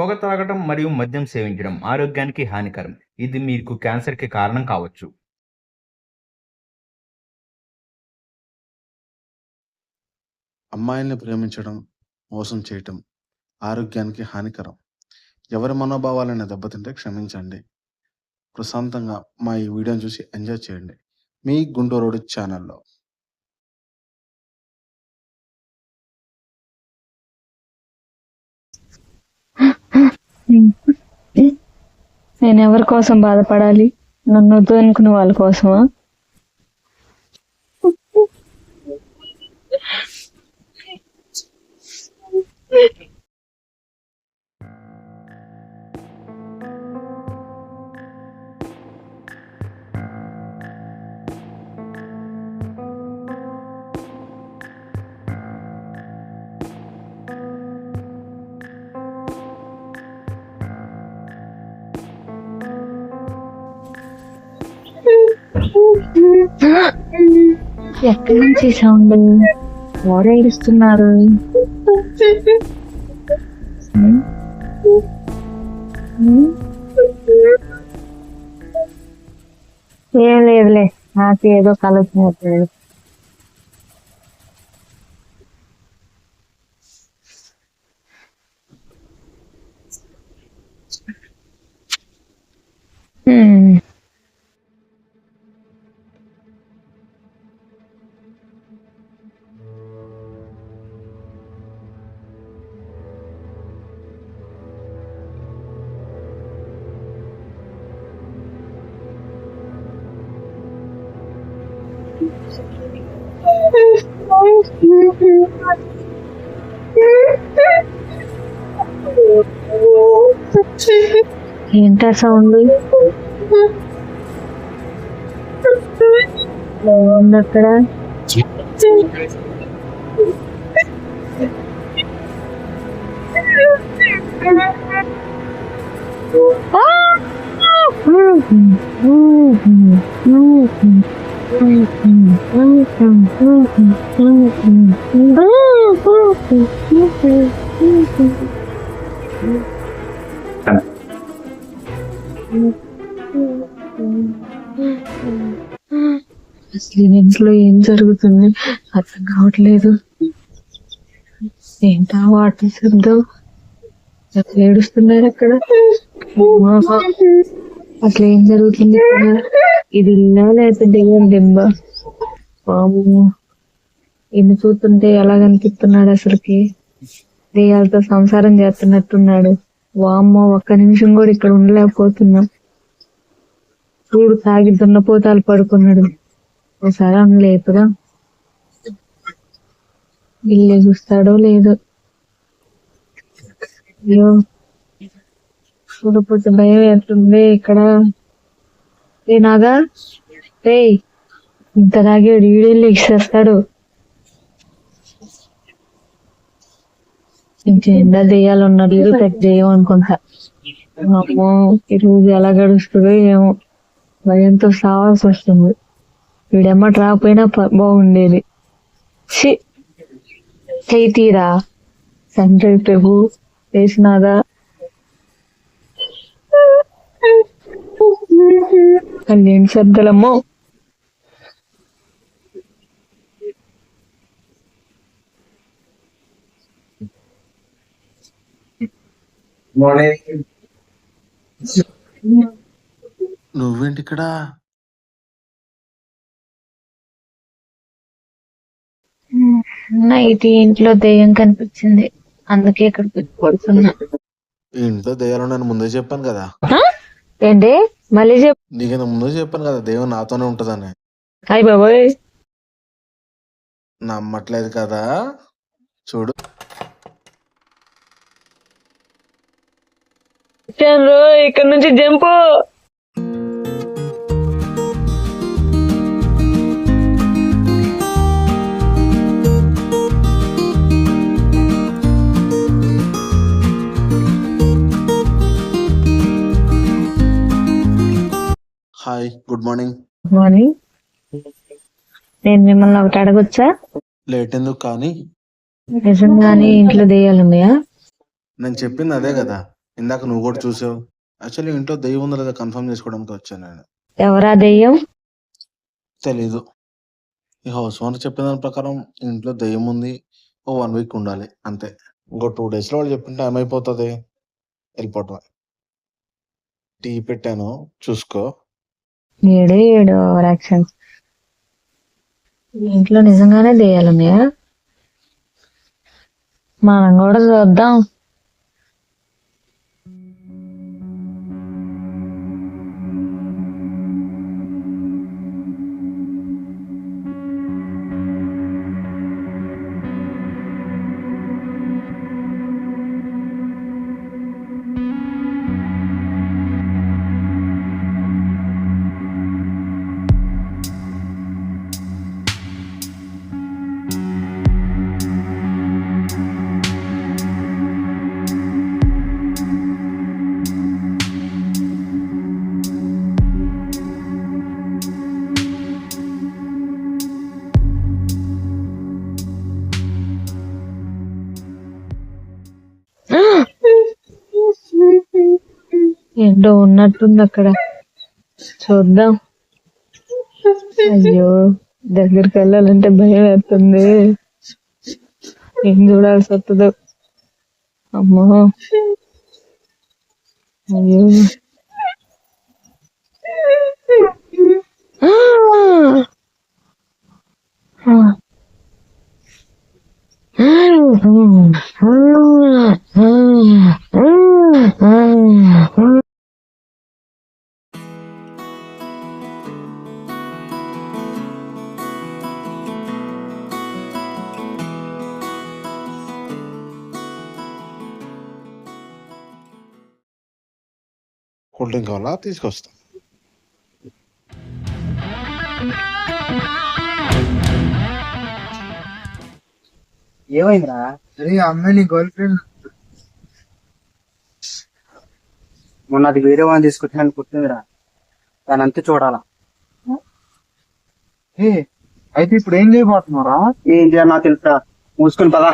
పొగ తాగటం మరియు మద్యం సేవించడం ఆరోగ్యానికి హానికరం. ఇది మీకు క్యాన్సర్‌కి కారణం కావచ్చు. అమ్మాయిల్ని ప్రేమించడం, మోసం చేయటం ఆరోగ్యానికి హానికరం. ఎవరి మనోభావాలను దెబ్బతింటే క్షమించండి. ప్రశాంతంగా మా ఈ వీడియోని చూసి ఎంజాయ్ చేయండి. మీ గుంటూరోడు ఛానల్‌లో. నేను ఎవరి కోసం బాధపడాలి? నన్ను వద్దు అనుకున్న వాళ్ళ కోసమా? ఎక్కడి నుంచి సౌండ్? ఎవరు ఏడుస్తున్నారు? ఏం లేదులే, నాకు ఏదో కలుగుతున్నట్టు. ఏంటా సౌండ్? ఉంది అక్కడ. అసలు ఇంట్లో ఏం జరుగుతుంది అర్థం కావట్లేదు. ఏంటా వాటర్ శబ్దం? ఏడుస్తున్నారు అక్కడ. అసలు ఏం జరుగుతుంది ఇక్కడ? ఇది ఇల్లా లేకపోతే దెయ్యం దెబ్బ? బాబు, ఇన్ని చూస్తుంటే ఎలా కనిపిస్తున్నాడు అసలుకి? దెయ్యాలతో సంసారం చేస్తున్నట్టున్నాడు. వామ్మో, ఒక్క నిమిషం కూడా ఇక్కడ ఉండలేకపోతున్నా. చూడు, తాగి దున్నపోతాలు పడుకున్నాడు. ఒకసారి లేపుదా, ఇల్లే చూస్తాడో లేదో. అయ్యో, చూడపోతే భయం ఎట్లుంది ఇక్కడ. ఏ నాగా, రే, ఇంత తాగాడు, ఈడేళ్ళు ఎక్సేస్తాడు. ఇంకేందా దెయ్యాలు ఉన్నారు, ఏదో పెద్ద దెయ్యం అనుకుంటా. అమ్మో, ఈరోజు ఎలా గడుస్తుందో ఏమో, భయంతో సావాల్సి వస్తుంది. వీడెమ్మటి రాకపోయినా బాగుండేది. తీరా సంజయ్ ప్రభు వేసినాదా? అల్లేం శబ్దాలమ్మో. నువ్వేంటి ఇక్కడ? నైట్ ఇంట్లో దెయ్యం కనిపించింది, అందుకే ఇక్కడ పడుతున్నా. ఇంట్లో దెయ్యాలు నేను ముందే చెప్పాను కదా. ఏంటి మళ్ళీ చెప్పు? నీకైనా ముందే చెప్పాను కదా, దెయ్యం నాతోనే ఉంటదని. హాయ్ బాబోయ్, నమ్మట్లేదు కదా? చూడు. ఇక్కడ నుంచి jump. Hi, good morning. Good morning. నేను మిమ్మల్ని ఒకటి అడగొచ్చా? లేట్ ఎందుకు కానీ? నిజంగానే ఇంట్లో దెయ్యాలు ఉన్నాయా? నేను చెప్పింది అదే కదా, ఇందాక నువ్వు కూడా చూసావు. యాక్చువల్లీ ఇంట్లో దెయ్యం ఉందో లేదో కన్ఫర్మ్ చేసుకోవడానికి వచ్చాను నేను. ఎవరా దెయ్యం? తెలీదు. ఈ హౌస్ ఓనర్ చెప్పిన దాని ప్రకారం ఇంట్లో దెయ్యం ఉంది. ఓ 1 వీక్ ఉండాలి అంతే. ఇంకో 2 డేస్‌లో వాళ్ళు చెప్పింటే ఏమైపోతది? వెళ్ళిపోవటమే. టీ పెట్టాను చూసుకో. ఏడు ఓవర్ యాక్షన్. ఇంట్లో నిజంగానే దెయ్యాలున్నాయా? మనం కూడా చూద్దాం. ఏంటో ఉన్నట్టుంది అక్కడ. చూద్దాం. అయ్యో, దగ్గరికి వెళ్ళాలంటే భయం వేస్తుంది. ఏం చూడాల్సి వస్తుందో. అమ్మో, అయ్యో. కూల్ డ్రింక్ కావాలా? తీసుకొస్తా. ఏమైందిరా? అరే అమ్మాయి నీ గర్ల్ ఫ్రెండ్ మొన్న అది వేరే వాళ్ళని తీసుకొచ్చాను పుట్టిందిరా. దాని అంతా చూడాలా. అయితే ఇప్పుడు ఏం చేయబోతున్నారా? ఏం చేయాలి నాకు తెలుసా. మూసుకొని పదా.